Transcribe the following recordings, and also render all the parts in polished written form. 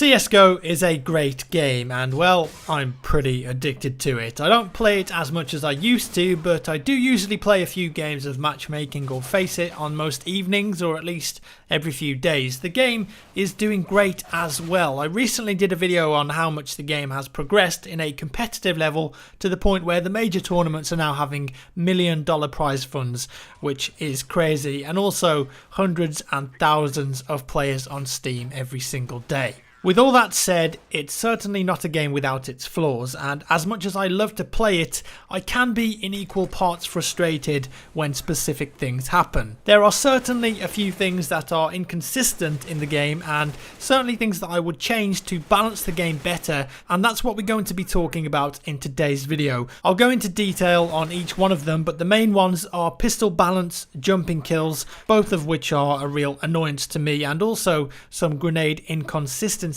CSGO is a great game and, well, I'm pretty addicted to it. I don't play it as much as I used to, but I do usually play a few games of matchmaking or face it on most evenings, or at least every few days. The game is doing great as well. I recently did a video on how much the game has progressed in a competitive level to the point where the major tournaments are now having $1 million prize funds, which is crazy, and also hundreds and thousands of players on Steam every single day. With all that said, it's certainly not a game without its flaws, and as much as I love to play it, I can be in equal parts frustrated when specific things happen. There are certainly a few things that are inconsistent in the game, and certainly things that I would change to balance the game better, and that's what we're going to be talking about in today's video. I'll go into detail on each one of them, but the main ones are pistol balance, jumping kills, both of which are a real annoyance to me, and also some grenade inconsistencies,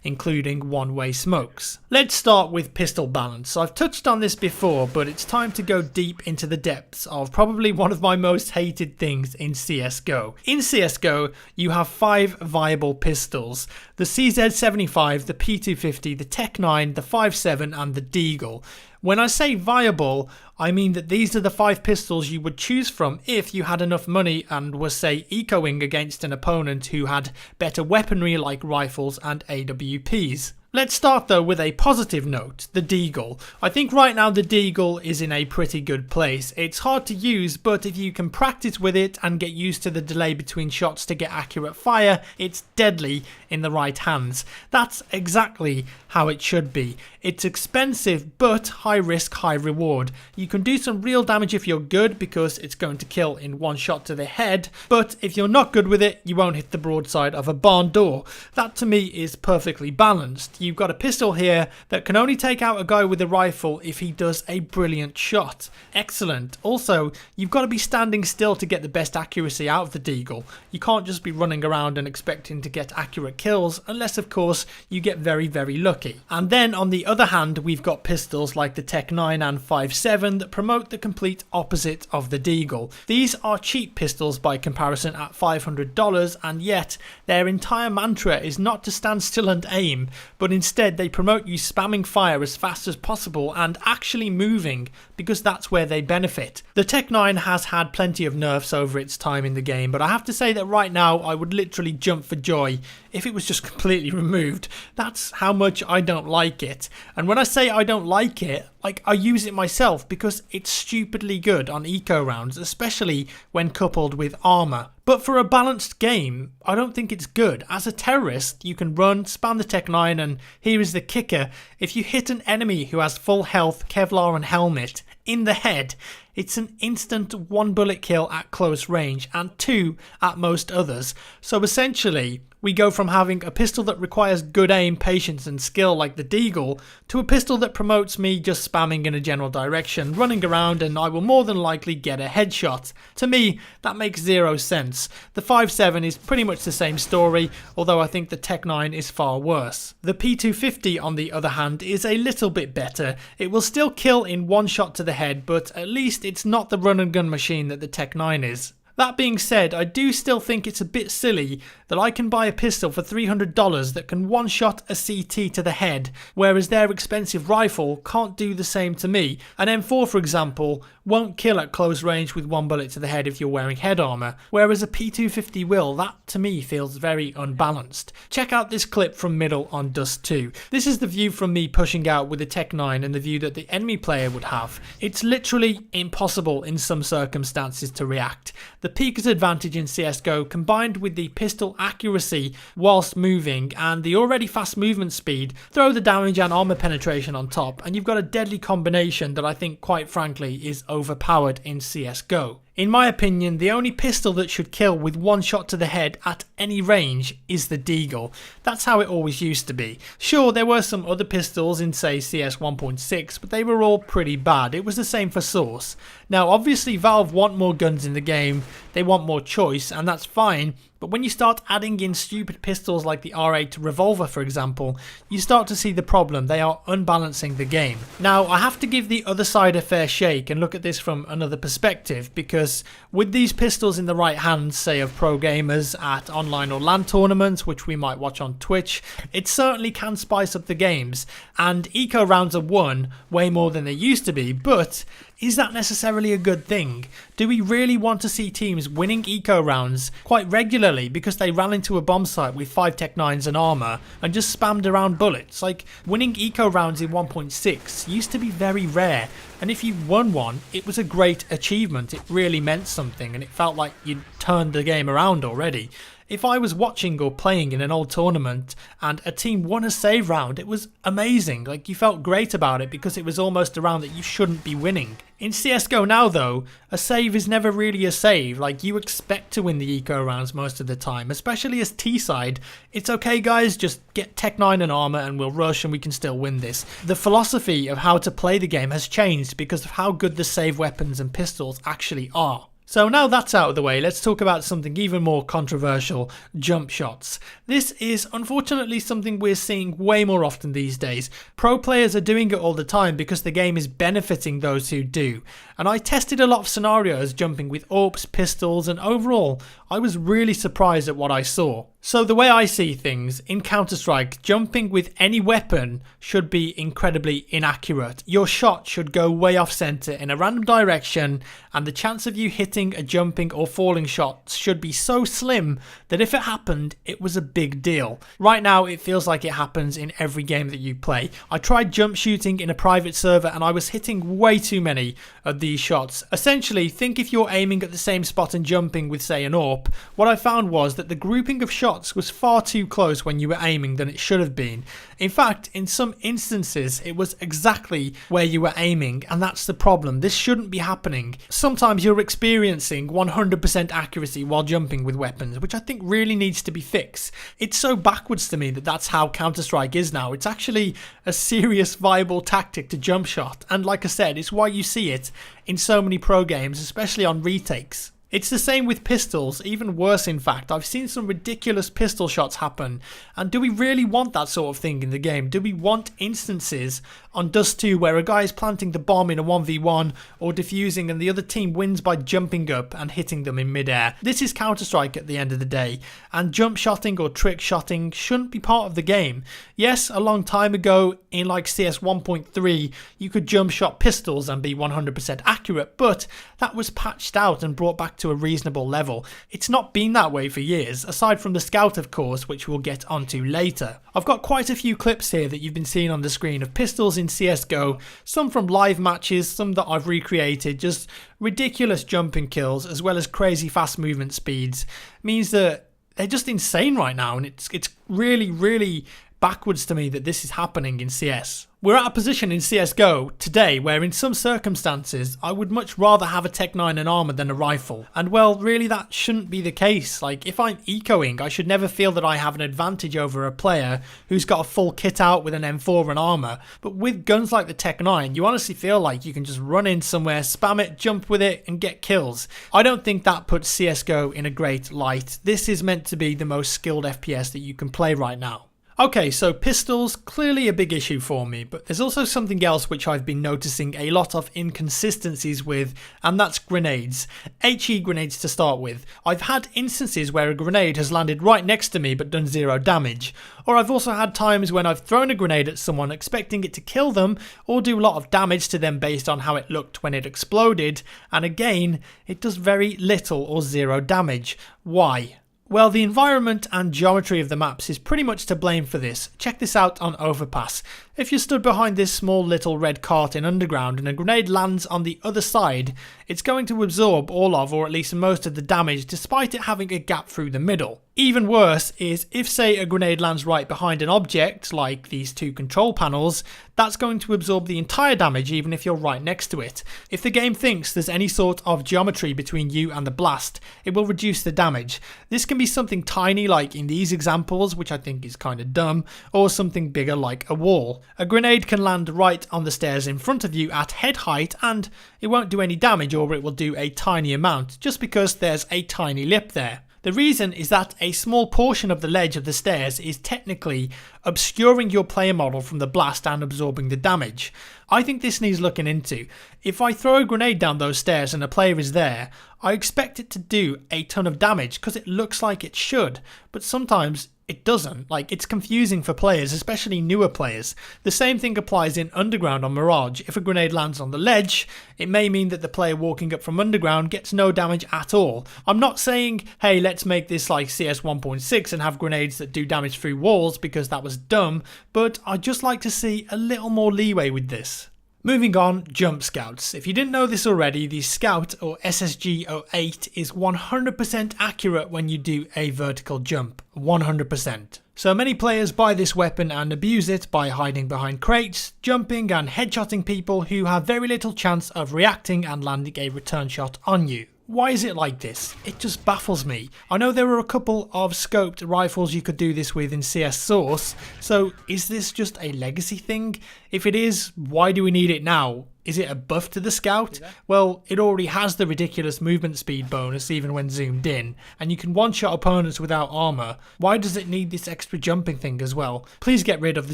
including one-way smokes. Let's start with pistol balance. I've touched on this before, but it's time to go deep into the depths of probably one of my most hated things in CSGO. In CSGO, you have 5 viable pistols: the CZ75, the P250, the Tech 9, the 5.7 and the Deagle. When I say viable, I mean that these are the 5 pistols you would choose from if you had enough money and were, say, ecoing against an opponent who had better weaponry like rifles and AWPs. Let's start though with a positive note, the Deagle. I think right now the Deagle is in a pretty good place. It's hard to use, but if you can practice with it and get used to the delay between shots to get accurate fire, it's deadly in the right hands. That's exactly how it should be. It's expensive, but high risk, high reward. You can do some real damage if you're good, because it's going to kill in one shot to the head, but if you're not good with it, you won't hit the broadside of a barn door. That to me is perfectly balanced. You've got a pistol here that can only take out a guy with a rifle if he does a brilliant shot. Excellent. Also, you've got to be standing still to get the best accuracy out of the Deagle. You can't just be running around and expecting to get accurate kills, unless of course you get very, very lucky. And then on the other hand, we've got pistols like the Tech 9 and 5.7 that promote the complete opposite of the Deagle. These are cheap pistols by comparison at $500, and yet their entire mantra is not to stand still and aim, but instead they promote you spamming fire as fast as possible and actually moving, because that's where they benefit. The Tech 9 has had plenty of nerfs over its time in the game, but I have to say that right now I would literally jump for joy if it was just completely removed. That's how much I don't like it. And when I say I don't like it, like, I use it myself because it's stupidly good on eco rounds, especially when coupled with armor. But for a balanced game, I don't think it's good. As a terrorist, you can run, spam the Tech 9, and here is the kicker: if you hit an enemy who has full health, Kevlar and helmet in the head, it's an instant 1 bullet kill at close range and 2 at most others. So essentially, we go from having a pistol that requires good aim, patience and skill like the Deagle, to a pistol that promotes me just spamming in a general direction, running around, and I will more than likely get a headshot. To me, that makes zero sense. The 5.7 is pretty much the same story, although I think the Tech 9 is far worse. The P250 on the other hand is a little bit better. It will still kill in one shot to the head, but at least it's not the run and gun machine that the Tech 9 is. That being said, I do still think it's a bit silly that I can buy a pistol for $300 that can one-shot a CT to the head, whereas their expensive rifle can't do the same to me. An M4, for example, won't kill at close range with 1 bullet to the head if you're wearing head armor, whereas a P250 will. That to me feels very unbalanced. Check out this clip from Middle on Dust 2. This is the view from me pushing out with the Tech 9 and the view that the enemy player would have. It's literally impossible in some circumstances to react. The peaker's advantage in CSGO combined with the pistol accuracy whilst moving and the already fast movement speed, throw the damage and armor penetration on top, and you've got a deadly combination that I think quite frankly is overpowered in CSGO. In my opinion, the only pistol that should kill with one shot to the head at any range is the Deagle. That's how it always used to be. Sure, there were some other pistols in, say, CS 1.6, but they were all pretty bad. It was the same for Source. Now, obviously, Valve want more guns in the game, they want more choice, and that's fine, but but when you start adding in stupid pistols like the R8 revolver for example, you start to see the problem. They are unbalancing the game. Now I have to give the other side a fair shake and look at this from another perspective, because with these pistols in the right hands, say of pro gamers at online or LAN tournaments, which we might watch on Twitch, it certainly can spice up the games, and eco rounds are won way more than they used to be, but is that necessarily a good thing? Do we really want to see teams winning eco rounds quite regularly because they ran into a bomb site with 5 Tech 9s and armor and just spammed around bullets? Like, winning eco rounds in 1.6 used to be very rare, and if you won one, it was a great achievement. It really meant something and it felt like you'd turned the game around already. If I was watching or playing in an old tournament and a team won a save round, it was amazing. Like, you felt great about it because it was almost a round that you shouldn't be winning. In CSGO now though, a save is never really a save. Like, you expect to win the eco rounds most of the time, especially as T-side. It's okay guys, just get Tech 9 and armor and we'll rush and we can still win this. The philosophy of how to play the game has changed because of how good the save weapons and pistols actually are. So now that's out of the way, let's talk about something even more controversial: jump shots. This is unfortunately something we're seeing way more often these days. Pro players are doing it all the time because the game is benefiting those who do. And I tested a lot of scenarios jumping with AWPs, pistols, and overall I was really surprised at what I saw. So the way I see things, in Counter-Strike, jumping with any weapon should be incredibly inaccurate. Your shot should go way off center in a random direction, and the chance of you hitting a jumping or falling shot should be so slim that if it happened, it was a big deal. Right now, it feels like it happens in every game that you play. I tried jump shooting in a private server and I was hitting way too many of these shots. Essentially, think if you're aiming at the same spot and jumping with, say, an AWP, what I found was that the grouping of shots was far too close when you were aiming than it should have been. In fact, in some instances, it was exactly where you were aiming, and that's the problem. This shouldn't be happening. Sometimes you're experiencing 100% accuracy while jumping with weapons, which I think really needs to be fixed. It's so backwards to me that that's how Counter-Strike is now. It's actually a serious, viable tactic to jump shot, and like I said, it's why you see it in so many pro games, especially on retakes. It's the same with pistols, even worse in fact. I've seen some ridiculous pistol shots happen, and do we really want that sort of thing in the game? Do we want instances on Dust 2 where a guy is planting the bomb in a 1v1 or defusing and the other team wins by jumping up and hitting them in midair? This is Counter-Strike at the end of the day, and jump shotting or trick shotting shouldn't be part of the game. Yes, a long time ago in like CS 1.3 you could jump shot pistols and be 100% accurate, but that was patched out and brought back to a reasonable level. It's not been that way for years, aside from the Scout of course, which we'll get onto later. I've got quite a few clips here that you've been seeing on the screen of pistols in CSGO, some from live matches, some that I've recreated, just ridiculous jumping kills as well as crazy fast movement speeds. Means that they're just insane right now, and it's really backwards to me that this is happening in CS. We're at a position in CSGO today where in some circumstances I would much rather have a Tech 9 and armor than a rifle. And well, really that shouldn't be the case. Like, if I'm ecoing, I should never feel that I have an advantage over a player who's got a full kit out with an M4 and armor. But with guns like the Tech 9, you honestly feel like you can just run in somewhere, spam it, jump with it and get kills. I don't think that puts CSGO in a great light. This is meant to be the most skilled FPS that you can play right now. Okay, so pistols, clearly a big issue for me, but there's also something else which I've been noticing a lot of inconsistencies with, and that's grenades. HE grenades to start with. I've had instances where a grenade has landed right next to me but done 0 damage. Or I've also had times when I've thrown a grenade at someone expecting it to kill them or do a lot of damage to them based on how it looked when it exploded, and again, it does very little or 0 damage. Why? Well, the environment and geometry of the maps is pretty much to blame for this. Check this out on Overpass. If you're stood behind this small little red cart in Underground and a grenade lands on the other side, it's going to absorb all of, or at least most of the damage, despite it having a gap through the middle. Even worse is if, say, a grenade lands right behind an object, like these 2 control panels, that's going to absorb the entire damage even if you're right next to it. If the game thinks there's any sort of geometry between you and the blast, it will reduce the damage. This can be something tiny like in these examples, which I think is kind of dumb, or something bigger like a wall. A grenade can land right on the stairs in front of you at head height and it won't do any damage, or it will do a tiny amount just because there's a tiny lip there. The reason is that a small portion of the ledge of the stairs is technically obscuring your player model from the blast and absorbing the damage. I think this needs looking into. If I throw a grenade down those stairs and a player is there, I expect it to do a ton of damage because it looks like it should, but sometimes it doesn't. Like, it's confusing for players, especially newer players. The same thing applies in Underground on Mirage. If a grenade lands on the ledge, it may mean that the player walking up from Underground gets no damage at all. I'm not saying, hey, let's make this like CS 1.6 and have grenades that do damage through walls, because that was dumb, but I'd just like to see a little more leeway with this. Moving on, jump scouts. If you didn't know this already, the scout or SSG-08 is 100% accurate when you do a vertical jump. 100%. So many players buy this weapon and abuse it by hiding behind crates, jumping and headshotting people who have very little chance of reacting and landing a return shot on you. Why is it like this? It just baffles me. I know there are a couple of scoped rifles you could do this with in CS Source, so is this just a legacy thing? If it is, why do we need it now? Is it a buff to the scout? Well, it already has the ridiculous movement speed bonus even when zoomed in, and you can one-shot opponents without armor. Why does it need this extra jumping thing as well? Please get rid of the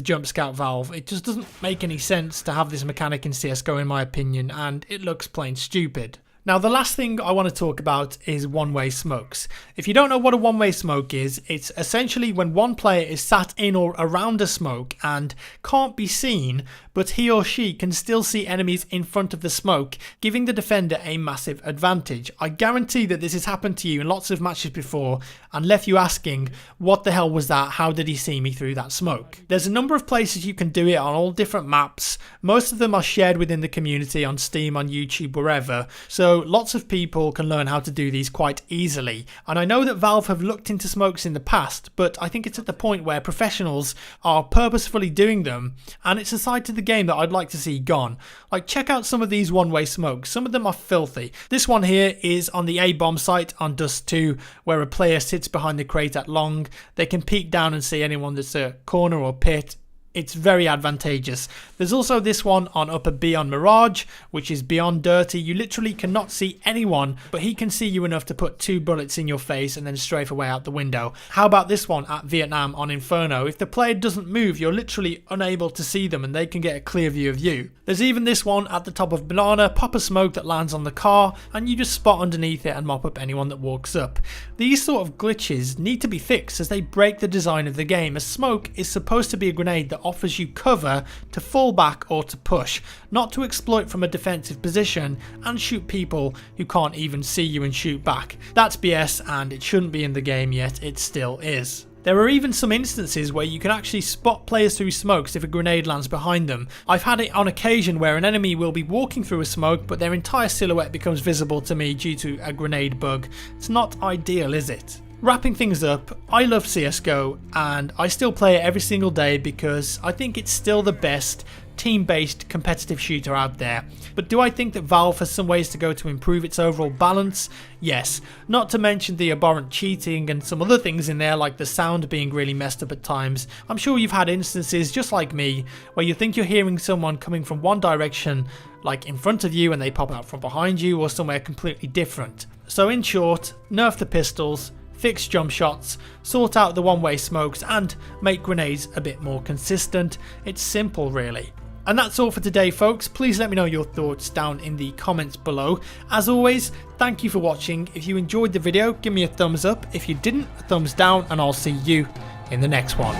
jump scout valve. It just doesn't make any sense to have this mechanic in CSGO in my opinion, and it looks plain stupid. Now, the last thing I want to talk about is one-way smokes. If you don't know what a one-way smoke is, it's essentially when one player is sat in or around a smoke and can't be seen, but he or she can still see enemies in front of the smoke, giving the defender a massive advantage. I guarantee that this has happened to you in lots of matches before and left you asking, what the hell was that? How did he see me through that smoke? There's a number of places you can do it on all different maps. Most of them are shared within the community on Steam, on YouTube, wherever. So lots of people can learn how to do these quite easily. And I know that Valve have looked into smokes in the past, but I think it's at the point where professionals are purposefully doing them, and it's a side to the game that I'd like to see gone. Like, check out some of these one-way smokes. Some of them are filthy. This one here is on the A-bomb site on Dust 2, where a player sits behind the crate at long. They can peek down and see anyone that's a corner or pit. It's very advantageous. There's also this one on Upper B on Mirage, which is beyond dirty. You literally cannot see anyone, but he can see you enough to put 2 bullets in your face and then strafe away out the window. How about this one at Vietnam on Inferno? If the player doesn't move, you're literally unable to see them and they can get a clear view of you. There's even this one at the top of Banana, pop a smoke that lands on the car and you just spot underneath it and mop up anyone that walks up. These sort of glitches need to be fixed as they break the design of the game. A smoke is supposed to be a grenade that offers you cover to fall back or to push, not to exploit from a defensive position and shoot people who can't even see you and shoot back. That's BS and it shouldn't be in the game, yet it still is. There are even some instances where you can actually spot players through smokes if a grenade lands behind them. I've had it on occasion where an enemy will be walking through a smoke but their entire silhouette becomes visible to me due to a grenade bug. It's not ideal, is it? Wrapping things up, I love CSGO and I still play it every single day because I think it's still the best team-based competitive shooter out there. But do I think that Valve has some ways to go to improve its overall balance? Yes, not to mention the abhorrent cheating and some other things in there like the sound being really messed up at times. I'm sure you've had instances just like me where you think you're hearing someone coming from one direction, like in front of you, and they pop out from behind you or somewhere completely different. So in short, nerf the pistols, fix jump shots, sort out the one-way smokes and make grenades a bit more consistent. It's simple really. And that's all for today folks. Please let me know your thoughts down in the comments below. As always, thank you for watching. If you enjoyed the video, give me a thumbs up. If you didn't, a thumbs down, and I'll see you in the next one.